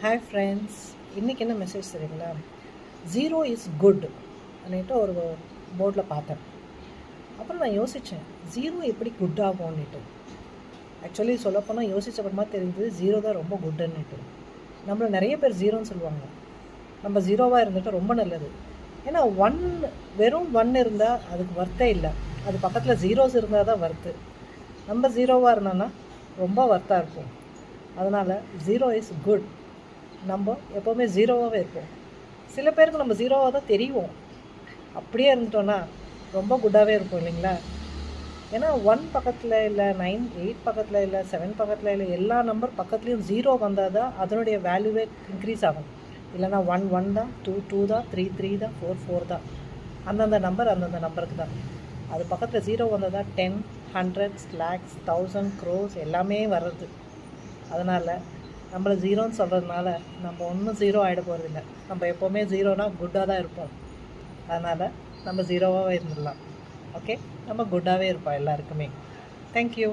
Hi friends, இன்றைக்கி என்ன message தெரியுங்களா? 0 இஸ் குட் அப்படின்ட்டு ஒரு போர்டில் பார்த்தேன். அப்புறம் நான் யோசித்தேன், 0 எப்படி குட் ஆகும்னுட்டு. ஆக்சுவலி சொல்லப்போனால் யோசிச்சப்பறமா தெரியுது 0 தான் ரொம்ப குட்டுன்னுட்டு. நம்மளை நிறைய பேர் 0ன்னு சொல்லுவாங்க. நம்ம 0வாக இருந்துட்டு ரொம்ப நல்லது. ஏன்னா வெறும் 1 இருந்தால் அதுக்கு வர்த்தே இல்லை. அது பக்கத்தில் 0s இருந்தால் தான் வர்த்து. நம்ம 0வாக இருந்தோன்னா ரொம்ப வர்த்தாக இருக்கும். அதனால் 0 இஸ் குட். நம்ம எப்போவுமே 0வாகவே இருப்போம். சில பேருக்கு நம்ம 0வாக தான் தெரியும். அப்படியே இருந்துட்டோன்னா ரொம்ப குட்டாகவே இருக்கும் இல்லைங்களா? ஏன்னா 1 பக்கத்தில் இல்லை, 9, 8 பக்கத்தில் இல்லை, 7 பக்கத்தில் இல்லை, எல்லா நம்பர் பக்கத்துலேயும் 0 வந்தால் தான் அதனுடைய வேல்யூவே இன்க்ரீஸ் ஆகும். இல்லைனா 1 1 தான், 2 2 தான், 3 3 தான், 4 4 தான். அந்தந்த நம்பருக்கு தான். அது பக்கத்தில் 0 வந்தால் தான் 10, 100, lakhs, 1000, crores எல்லாமே வர்றது. அதனால் நம்மளை 0ன்னு சொல்கிறதுனால நம்ம ஒன்றும் 0 ஆகிட போகிறதில்ல. நம்ம எப்போவுமே 0னா குட்டாக தான் இருப்போம். அதனால் நம்ம 0வாகவே இருந்துடலாம். ஓகே, நம்ம குட்டாகவே இருப்போம் எல்லாருக்குமே. தேங்க்யூ.